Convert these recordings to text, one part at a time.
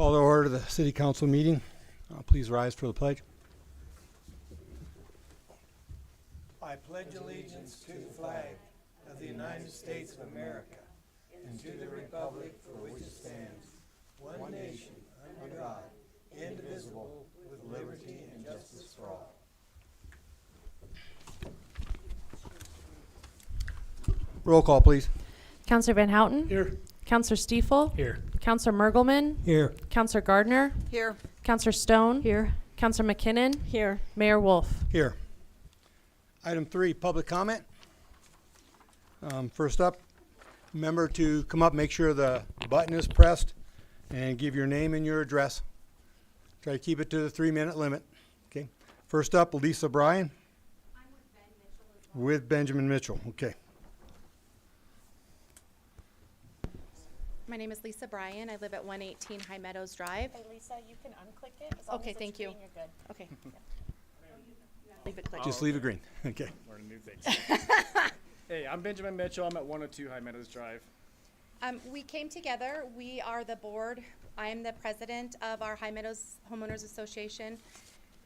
Call to order the city council meeting. Please rise for the pledge. I pledge allegiance to the flag of the United States of America and to the republic for which it stands, one nation, under God, indivisible, with liberty and justice for all. Roll call, please. Counselor Van Houten. Here. Counselor Stiefel. Here. Counselor Mergelman. Here. Counselor Gardner. Here. Counselor Stone. Here. Counselor McKinnon. Here. Mayor Wolf. Here. Item 3, public comment. First up, remember to come up, make sure the button is pressed, and give your name and your address. Try to keep it to the 3-minute limit. Okay. First up, Lisa Bryan. I'm with Ben Mitchell as well. With Benjamin Mitchell. Okay. My name is Lisa Bryan. I live at 118 High Meadows Drive. Hey, Lisa, you can unclick it. As long Okay, as it's thank you. green, You're good. Okay. Leave it clicked. Just leave it green. Okay. Learning new things. Hey, I'm Benjamin Mitchell. I'm at 102 High Meadows Drive. We came together. We are the board. I am the president of our High Meadows Homeowners Association,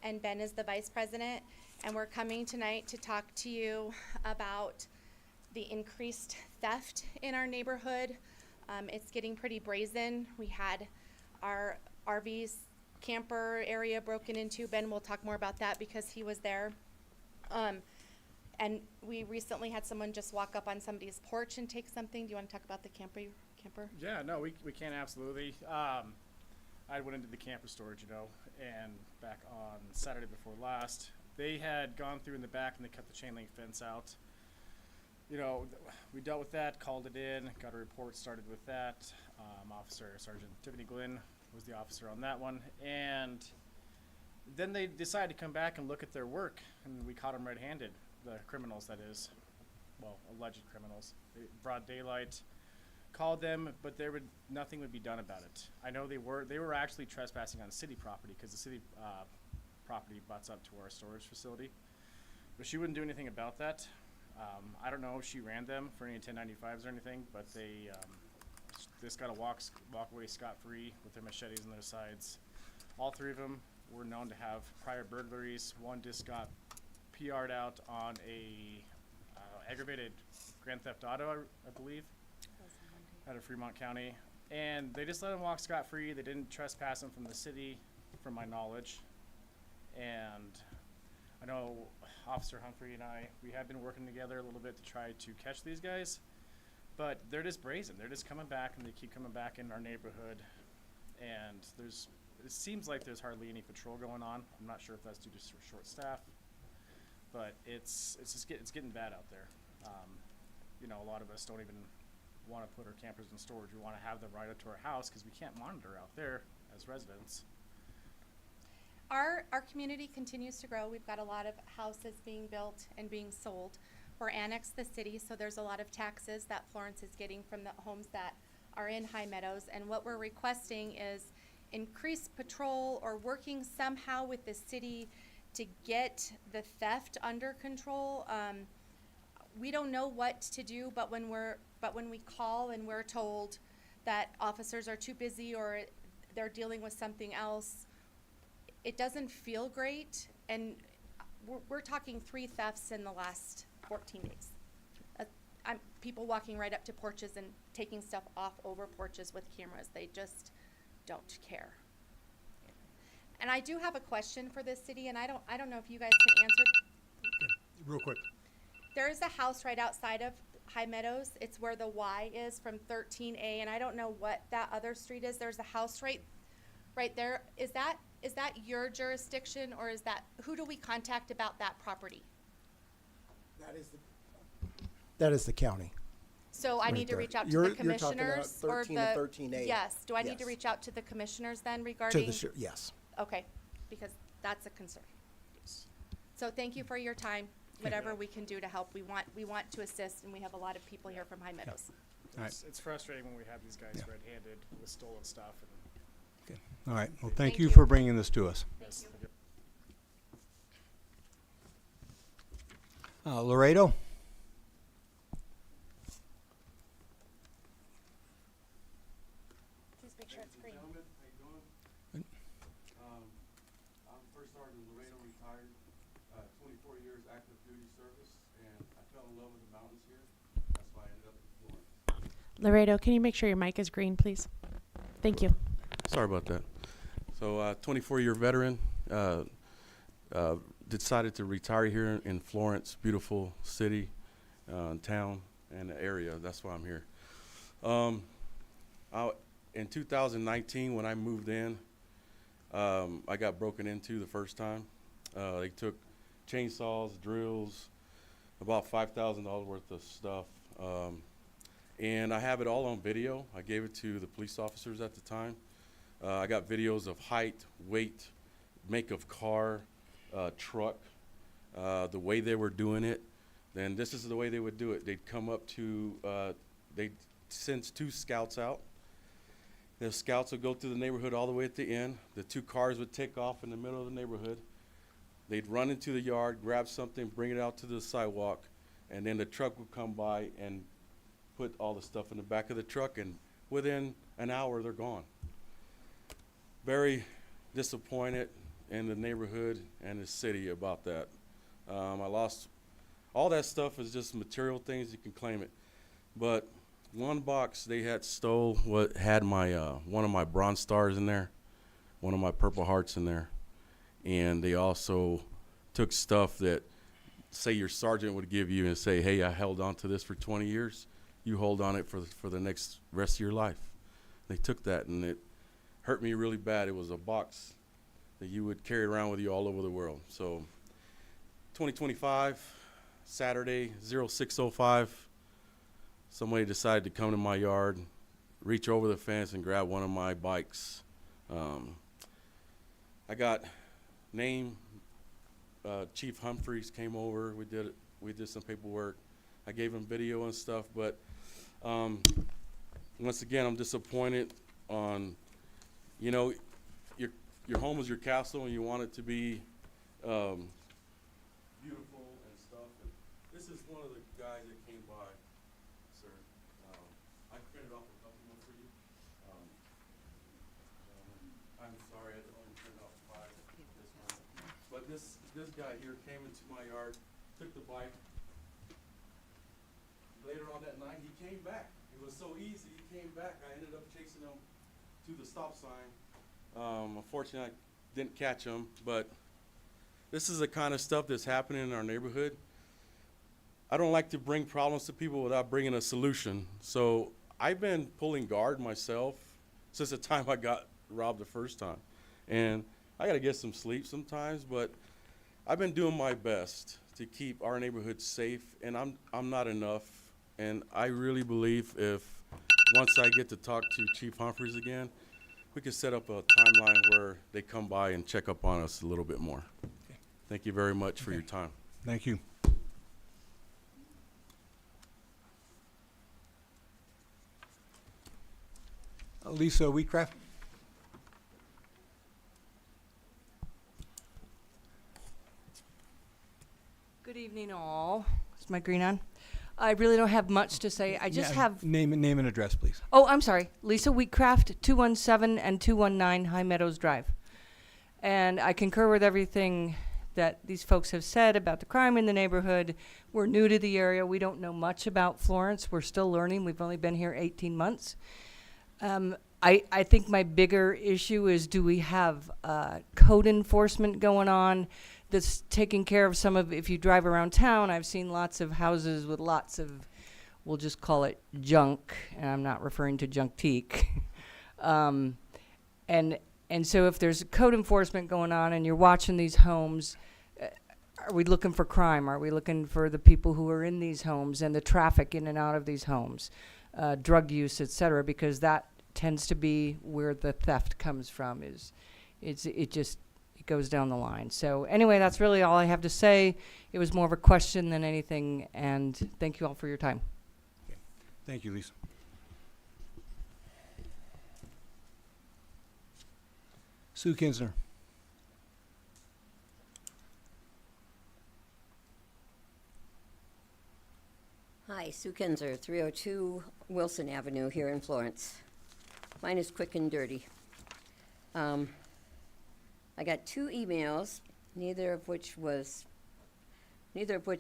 and Ben is the vice president. And we're coming tonight to talk to you about the increased theft in our neighborhood. It's getting pretty brazen. We had our RVs camper area broken into. Ben will talk more about that because he was there. And we recently had someone just walk up on somebody's porch and take something. Do you want to talk about the camper? Yeah, no, we can absolutely. I went into the camper storage, and back on Saturday before last, they had gone through in the back and they cut the chain link fence out. We dealt with that, called it in, got a report started with that. Officer Sergeant Tiffany Glynn was the officer on that one. And then they decided to come back and look at their work, and we caught them red-handed, the criminals, that is. Well, alleged criminals. Broad daylight, called them, but nothing would be done about it. I know they were actually trespassing on city property because the city property butts up to our storage facility. But she wouldn't do anything about that. I don't know if she ran them for any 1095s or anything, but they just got to walk away scot-free with their machetes on their sides. All 3 of them were known to have prior burglaries. One just got PR'd out on a aggravated grand theft auto, I believe, out of Fremont County. And they just let them walk scot-free. They didn't trespass them from the city, from my knowledge. And I know Officer Humphrey and we have been working together a little bit to try to catch these guys, but they're just brazen. They're just coming back, and they keep coming back in our neighborhood. And it seems like there's hardly any patrol going on. I'm not sure if that's due to short staff, but it's getting bad out there. A lot of us don't even want to put our campers in storage. We want to have them right up to our house because we can't monitor out there as residents. Our community continues to grow. We've got a lot of houses being built and being sold. We're annexed the city, so there's a lot of taxes that Florence is getting from the homes that are in High Meadows. And what we're requesting is increased patrol or working somehow with the city to get the theft under control. We don't know what to do, but when we call and we're told that officers are too busy or they're dealing with something else, it doesn't feel great. And we're talking 3 thefts in the last 14 days. People walking right up to porches and taking stuff off over porches with cameras. They just don't care. And I do have a question for this city, and I don't know if you guys can answer. Okay. Real quick. There is a house right outside of High Meadows. It's where the Y is from 13A, and I don't know what that other street is. There's a house right there. Is that your jurisdiction, or who do we contact about that property? That is the county. So I Right need to there. reach out to You're the talking about commissioners 13 and 13A. Yes. Do I need to Yes. reach out to the commissioners then To regarding? yes. Okay, because that's a concern. So thank you for your time. Whatever we can do to help, we want to assist, and we have a lot of people here from High Meadows. All right. It's frustrating when we have these guys red-handed with stolen stuff. Okay. All right. Well, thank Thank you you. for bringing this to us. Laredo? Please make sure it's green. I ended up in Florence. Laredo, can you make sure your mic is green, please? Thank you. Sorry about that. So, 24-year veteran, decided to retire here in Florence, beautiful city, town, and area. That's why I'm here. In 2019, when I moved in, I got broken into the first time. They took chainsaws, drills, about $5,000 worth of stuff. And I have it all on video. I gave it to the police officers at the time. I got videos of height, weight, make of car, truck, the way they were doing it. Then this is the way they would do it. They'd come up to, they'd send 2 scouts out. The scouts would go through the neighborhood all the way at the end. The 2 cars would take off in the middle of the neighborhood. They'd run into the yard, grab something, bring it out to the sidewalk, and then the truck would come by and put all the stuff in the back of the truck, and within an hour, they're gone. Very disappointed in the neighborhood and the city about that. I lost, all that stuff is just material things, you can claim it. But one box they had stole what had my one of my Bronze Stars in there, one of my Purple Hearts in there, and they also took stuff that, say, your sergeant would give you and say, hey, I held on to this for 20 years. You hold on it for the next rest of your life. They took that, and it hurt me really bad. It was a box that you would carry around with you all over the world. So 2025, Saturday, 06:05, somebody decided to come to my yard, reach over the fence and grab one of my bikes. I got name, Chief Humphreys came over. We did some paperwork. I gave him video and stuff, but once again, I'm disappointed on, you know, your home is your castle, and you want it to be beautiful and stuff. And this is one of the guys that came by, sir. I printed off a couple more for you. I'm sorry, I only printed off 5 this one. But this guy here came into my yard, took the bike. Later on that night, he came back. It was so easy, he came back. I ended up chasing him to the stop sign. Unfortunately, I didn't catch him, but this is the kind of stuff that's happening in our neighborhood. I don't like to bring problems to people without bringing a solution. So I've been pulling guard myself since the time I got robbed the first time. And I gotta get some sleep sometimes, but I've been doing my best to keep our neighborhood safe, and I'm not enough. And I really believe if once I get to talk to Chief Humphreys again, we could set up a timeline where they come by and check up on us a little bit more. Okay. Thank you very much for your time. Thank you. Lisa Wheatcraft. Good evening, all. Is my green on? I really don't have much to say. I just have. Name and address, please. Oh, I'm sorry. Lisa Wheatcraft, 217 and 219 High Meadows Drive. And I concur with everything that these folks have said about the crime in the neighborhood. We're new to the area. We don't know much about Florence. We're still learning. We've only been here 18 months. I think my bigger issue is, do we have code enforcement going on that's taking care of some of, if you drive around town, I've seen lots of houses with lots of, we'll just call it junk, and I'm not referring to junk-teak. And so if there's code enforcement going on and you're watching these homes, are we looking for crime? Are we looking for the people who are in these homes and the traffic in and out of these homes, drug use, et cetera, because that tends to be where the theft comes from, it goes down the line. So anyway, that's really all I have to say. It was more of a question than anything, and thank you all for your time. Okay. Thank you, Lisa. Sue Kinsner. Hi, Sue Kinzer, 302 Wilson Avenue here in Florence. Mine is quick and dirty. I got 2 emails, neither of which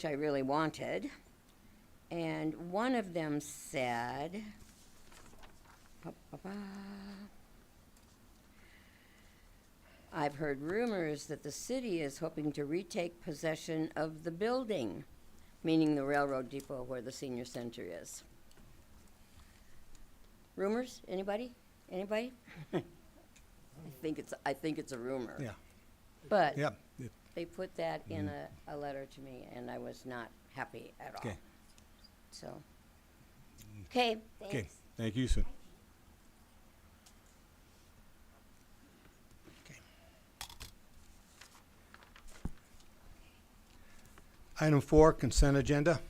I really wanted. And one of them said, I've heard rumors that the city is hoping to retake possession of the building, meaning the railroad depot where the senior center is. Rumors? Anybody? Anybody? I think it's a rumor. Yeah. But Yeah. they put that in a letter to me, and I was not happy at all. Okay. So, okay, Okay. thanks. Thank you, Sue. Okay. Item 4, consent agenda.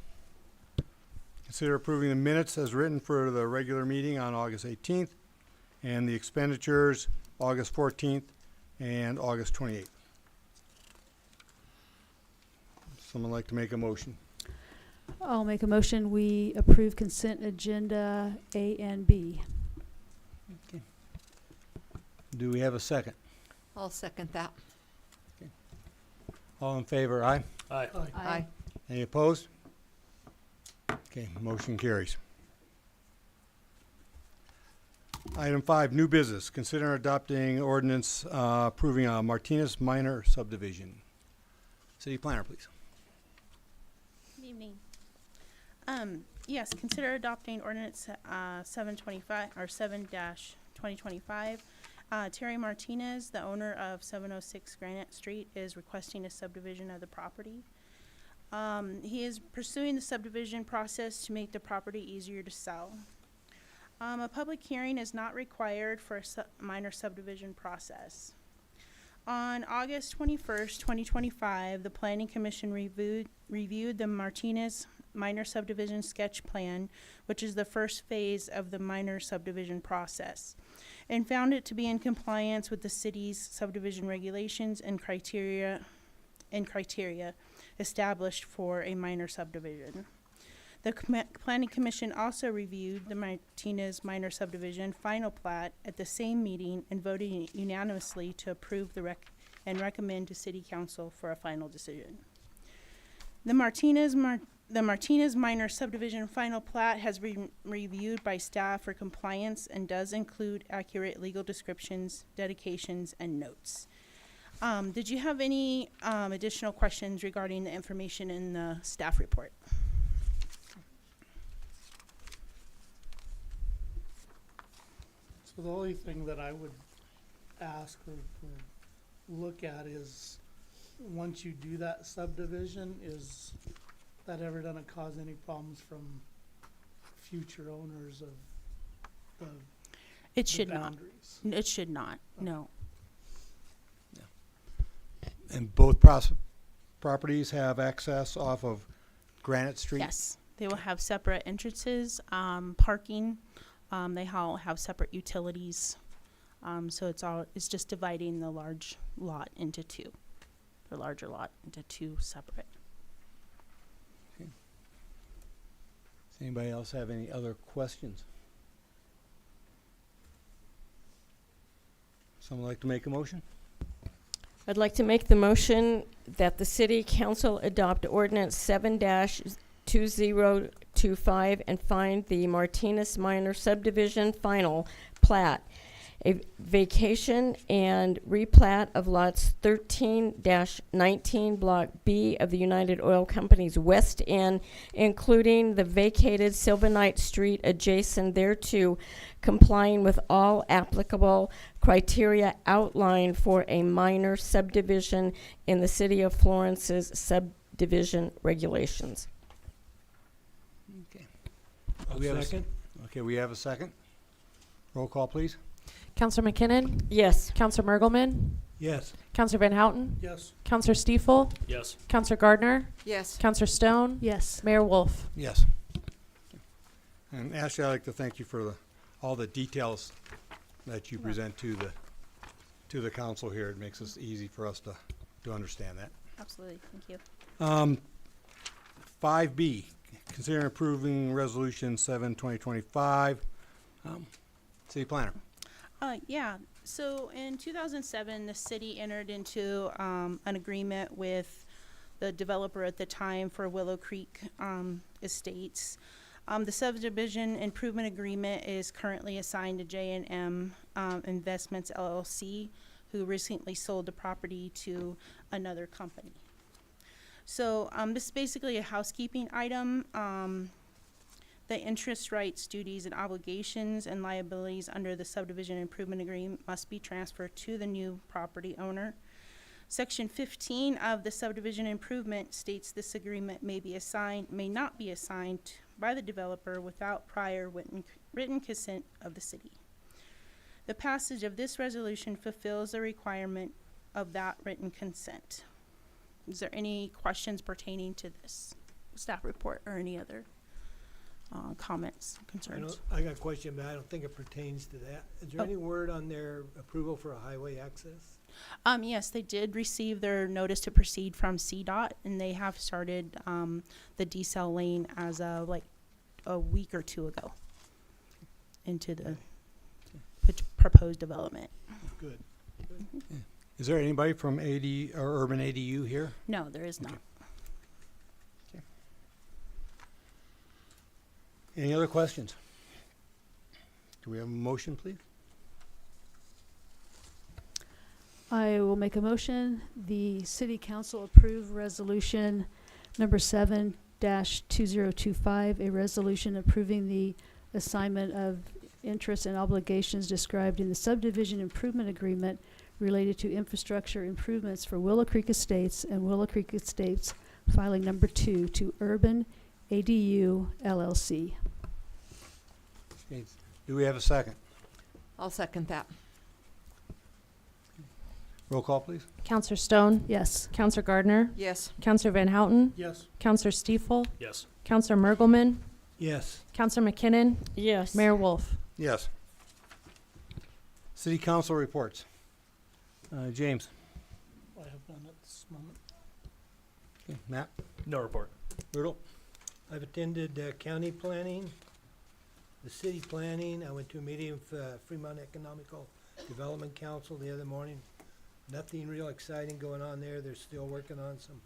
Consider approving the minutes as written for the regular meeting on August 18th and the expenditures August 14th and August 28th. Someone like to make a motion? I'll make a motion, we approve consent agenda A and B. Do we have a second? I'll second that. All in favor, aye? Aye. Any opposed? Okay, motion carries. Item 5, new business. Consider adopting ordinance approving a Martinez minor subdivision. City planner, please. Good evening. Yes, consider adopting ordinance 725 or 7-2025. Terry Martinez, the owner of 706 Granite Street, is requesting a subdivision of the property. He is pursuing the subdivision process to make the property easier to sell. A public hearing is not required for a minor subdivision process. On August 21st, 2025, the Planning Commission reviewed the Martinez minor subdivision sketch plan, which is the first phase of the minor subdivision process, and found it to be in compliance with the city's subdivision regulations and criteria established for a minor subdivision. The Planning Commission also reviewed the Martinez minor subdivision final plat at the same meeting and voted unanimously to approve and recommend to City Council for a final decision. The Martinez minor subdivision final plat has been reviewed by staff for compliance and does include accurate legal descriptions, dedications, and notes. Did you have any additional questions regarding the information in the staff report? So the only thing that I would ask or look at is, once you do that subdivision, is that ever gonna cause any problems from future owners of the It should not. boundaries? It should not, no. And both properties have access off of Granite Street? Yes, they will have separate entrances, parking. They all have separate utilities. So it's just dividing the large lot into two, the larger lot into two separate. Does anybody else have any other questions? Someone like to make a motion? I'd like to make the motion that the City Council adopt ordinance 7-2025 and find the Martinez minor subdivision final plat, a vacation and replat of lots 13-19 Block B of the United Oil Company's west end, including the vacated Sylvanite Street adjacent thereto, complying with all applicable criteria outlined for a minor subdivision in the City of Florence's subdivision regulations. Okay. We have second? Okay, we have a second. Roll call, please. Counselor McKinnon? Yes. Counselor Mergelman? Yes. Counselor Van Houten? Yes. Counselor Stiefel? Yes. Counselor Gardner? Yes. Counselor Stone? Yes. Mayor Wolf? Yes. And Ashley, I'd like to thank you for all the details that you present to the council here. It makes it easy for us to understand that. Absolutely, thank you. 5B, consider approving resolution 7-2025. City planner. Yeah, so in 2007, the city entered into an agreement with the developer at the time for Willow Creek Estates. The subdivision improvement agreement is currently assigned to J&M Investments LLC, who recently sold the property to another company. So this is basically a housekeeping item. The interest rights, duties, and obligations and liabilities under the subdivision improvement agreement must be transferred to the new property owner. Section 15 of the subdivision improvement states this agreement may not be assigned by the developer without prior written consent of the city. The passage of this resolution fulfills the requirement of that written consent. Is there any questions pertaining to this staff report or any other comments, concerns? I got a question, but I don't think it pertains to that. Is there any word on their approval for a highway access? Yes, they did receive their notice to proceed from CDOT, and they have started the decel lane as of like a week or two ago into the proposed development. Good. Is there anybody from AD or Urban ADU here? No, there is not. Any other questions? Do we have a motion, please? I will make a motion. The city council approve resolution number 7-2025, a resolution approving the assignment of interests and obligations described in the subdivision improvement agreement related to infrastructure improvements for Willow Creek Estates and Willow Creek Estates filing number 2 to Urban ADU LLC. Okay. Do we have a second? I'll second that. Roll call, please. Counselor Stone, Yes. Counselor Gardner, Yes. Counselor Van Houten, Yes. Counselor Stiefel, Yes. Counselor Mergelman, Yes. Counselor McKinnon, Yes. Mayor Wolf. Yes. City council reports. James. I have none at this moment. Okay. Matt. No report. Riddle. I've attended county planning, the city planning. I went to a meeting with Fremont Economical Development Council the other morning. Nothing real exciting going on there. They're still working on some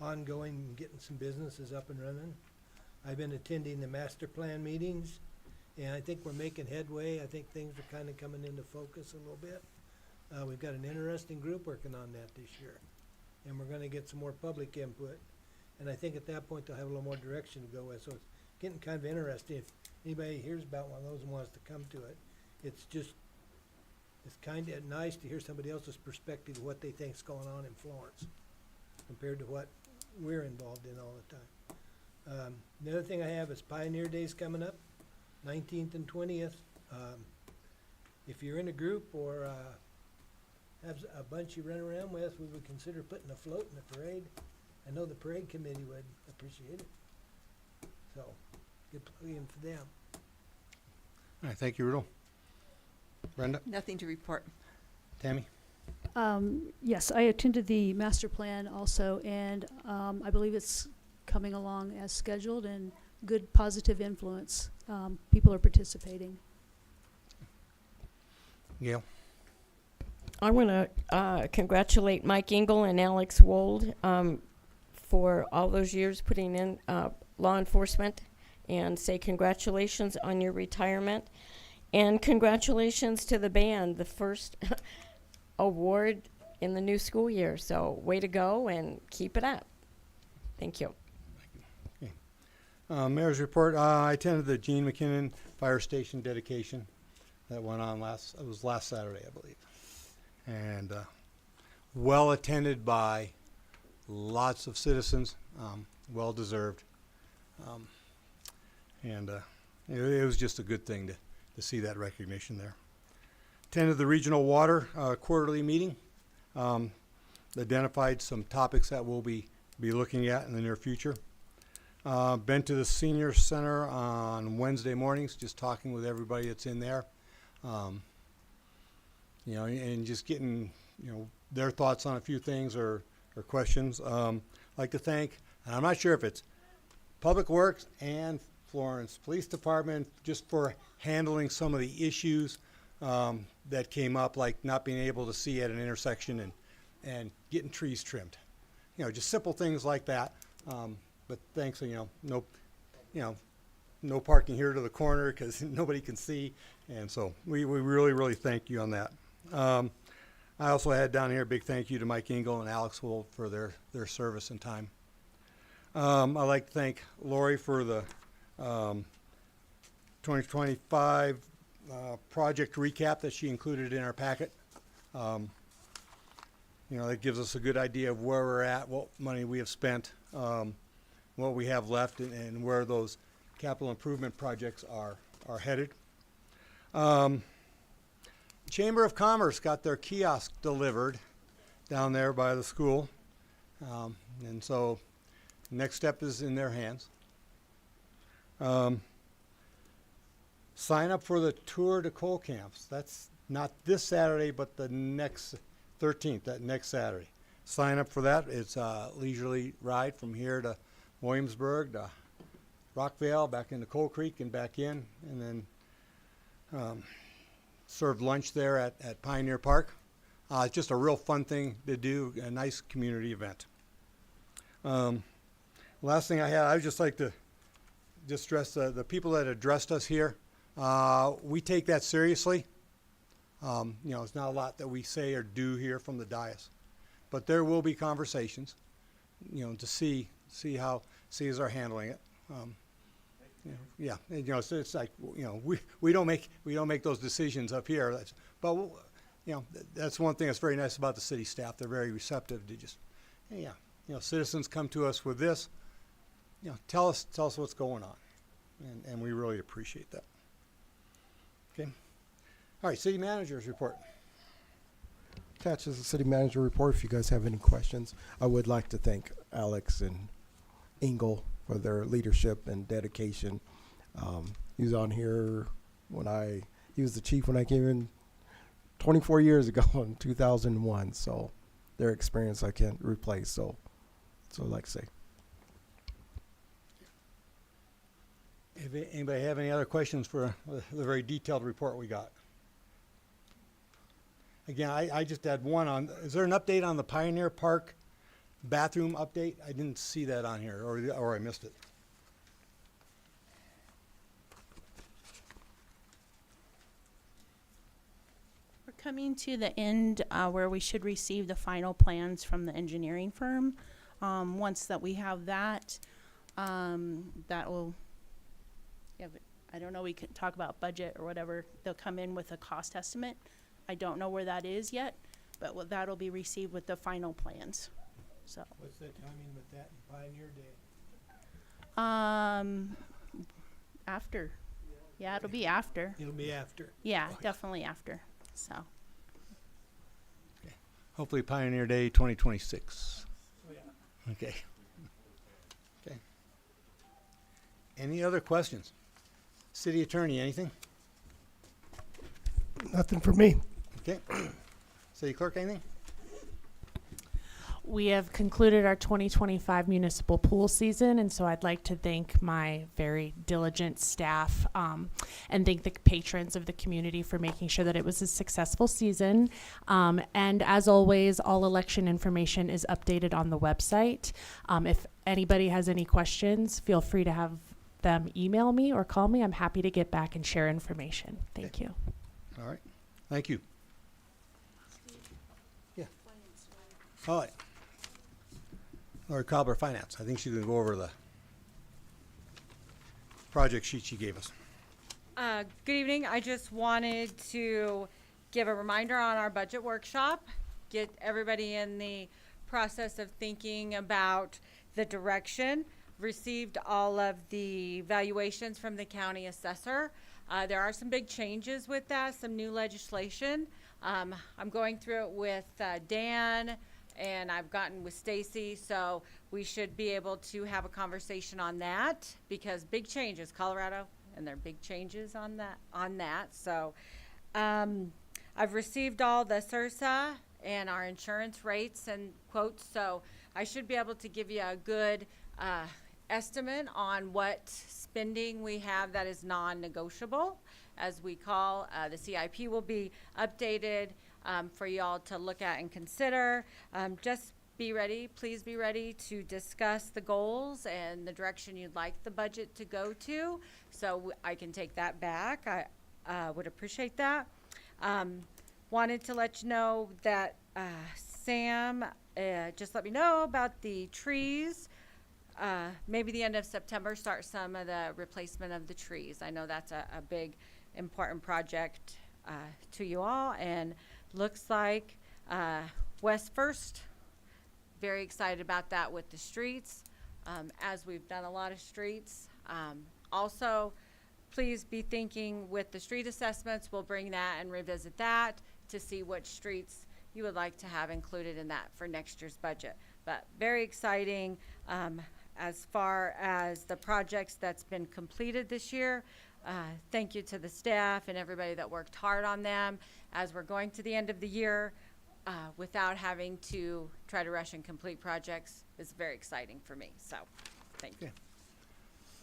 ongoing, getting some businesses up and running. I've been attending the master plan meetings, and I think we're making headway. I think things are kind of coming into focus a little bit. We've got an interesting group working on that this year, and we're going to get some more public input. And I think at that point they'll have a little more direction to go with. So it's getting kind of interesting. If anybody hears about one of those and wants to come to it, it's kind of nice to hear somebody else's perspective of what they think's going on in Florence compared to what we're involved in all the time. The other thing I have is Pioneer Days coming up, 19th and 20th. If you're in a group or have a bunch you run around with, we would consider putting a float in the parade. I know the parade committee would appreciate it. So, good plug in for them. All right, thank you, Riddle. Brenda. Nothing to report. Tammy. Yes, I attended the master plan also, and I believe it's coming along as scheduled and good positive influence. People are participating. Gail. I want to congratulate Mike Engel and Alex Wold for all those years putting in law enforcement and say congratulations on your retirement. And congratulations to the band, the first award in the new school year. So way to go and keep it up. Thank you. Okay. Mayor's report. I attended the Gene McKinnon Fire Station dedication that went on last Saturday, I believe. And well attended by lots of citizens, well deserved. And it was just a good thing to see that recognition there. Attended the Regional Water quarterly meeting. Identified some topics that we'll be looking at in the near future. Been to the Senior Center on Wednesday mornings, just talking with everybody that's in there. And just getting, their thoughts on a few things or questions. I'd like to thank, and I'm not sure if it's Public Works and Florence Police Department, just for handling some of the issues that came up, like not being able to see at an intersection and getting trees trimmed. just simple things like that. But thanks, no parking here to the corner because nobody can see. And so we really, really thank you on that. I also had down here a big thank you to Mike Engel and Alex Wold for their service and time. I'd like to thank Lori for the 2025 project recap that she included in our packet. That gives us a good idea of where we're at, what money we have spent, what we have left, and where those capital improvement projects are headed. Chamber of Commerce got their kiosk delivered down there by the school. And so next step is in their hands. Sign up for the Tour de Coal Camps. That's not this Saturday, but the next 13th, that next Saturday. Sign up for that. It's a leisurely ride from here to Williamsburg to Rockvale, back into Coal Creek and back in, and then served lunch there at Pioneer Park. It's just a real fun thing to do, a nice community event. Last thing I had, I would just like to just stress the people that addressed us here. We take that seriously. It's not a lot that we say or do here from the dais, but there will be conversations, to see how cities are handling it. It's like, we don't make those decisions up here. That's one thing that's very nice about the city staff. They're very receptive to just, citizens come to us with this, tell us what's going on, and we really appreciate that. Okay. All right, city manager's report. Attached is the city manager report. If you guys have any questions, I would like to thank Alex and Engel for their leadership and dedication. He was on here he was the chief when I came in 24 years ago in 2001. So their experience I can't replace. So I'd like to say. If anybody have any other questions for the very detailed report we got? Again, I just had one on, is there an update on the Pioneer Park bathroom update? I didn't see that on here, or I missed it. We're coming to the end where we should receive the final plans from the engineering firm. Once that we have that, that will, but I don't know, we can talk about budget or whatever. They'll come in with a cost estimate. I don't know where that is yet, but that'll be received with the final plans. So. What's the timing with that in Pioneer Day? After. Yeah, it'll be after. It'll be after. Yeah, definitely after. So. Okay. Hopefully Pioneer Day 2026. Oh, yeah. Okay. Okay. Any other questions? City Attorney, anything? Nothing for me. Okay. City Clerk, anything? We have concluded our 2025 municipal pool season, and so I'd like to thank my very diligent staff and thank the patrons of the community for making sure that it was a successful season. And as always, all election information is updated on the website. If anybody has any questions, feel free to have them email me or call me. I'm happy to get back and share information. Thank you. All right. Thank you. Yeah. All right. Lori Cobbler, Finance. I think she's going to go over the project sheet she gave us. Good evening. I just wanted to give a reminder on our budget workshop, get everybody in the process of thinking about the direction. Received all of the valuations from the county assessor. There are some big changes with that, some new legislation. I'm going through it with Dan, and I've gotten with Stacy, so we should be able to have a conversation on that because big changes, Colorado, and there are big changes on that. So I've received all the CIRSA and our insurance rates and quotes, so I should be able to give you a good estimate on what spending we have that is non-negotiable. As we call, the CIP will be updated for y'all to look at and consider. Just please be ready to discuss the goals and the direction you'd like the budget to go to. So I can take that back. I would appreciate that. Wanted to let you know that Sam just let me know about the trees. Maybe the end of September, start some of the replacement of the trees. I know that's a big, important project to you all, and looks like West First, very excited about that with the streets, as we've done a lot of streets. Also, please be thinking with the street assessments, we'll bring that and revisit that to see which streets you would like to have included in that for next year's budget. But very exciting as far as the projects that's been completed this year. Thank you to the staff and everybody that worked hard on them as we're going to the end of the year without having to try to rush and complete projects is very exciting for me. So, thank you. Okay.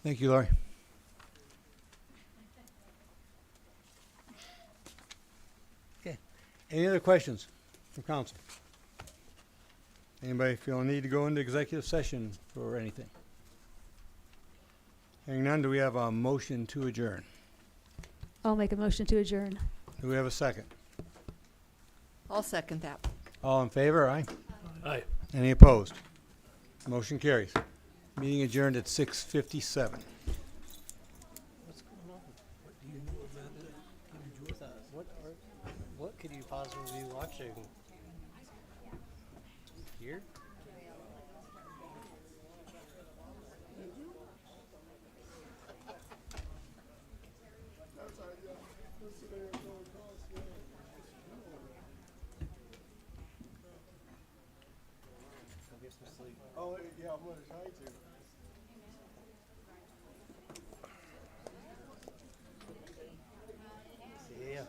Thank you, Lori. Okay. Any other questions from council? Anybody feel a need to go into executive session for anything? Hearing none, do we have a motion to adjourn? I'll make a motion to adjourn. Do we have a second? I'll second that. All in favor, aye? Aye. Any opposed? Motion carries. Meeting adjourned at 6:57. What's going on? What do you know about it? What could you possibly be watching? Here? Oh, yeah, I'm gonna try to. Yeah.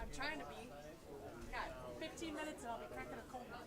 I'm trying to be. Got 15 minutes and I'll be cracking a cold one.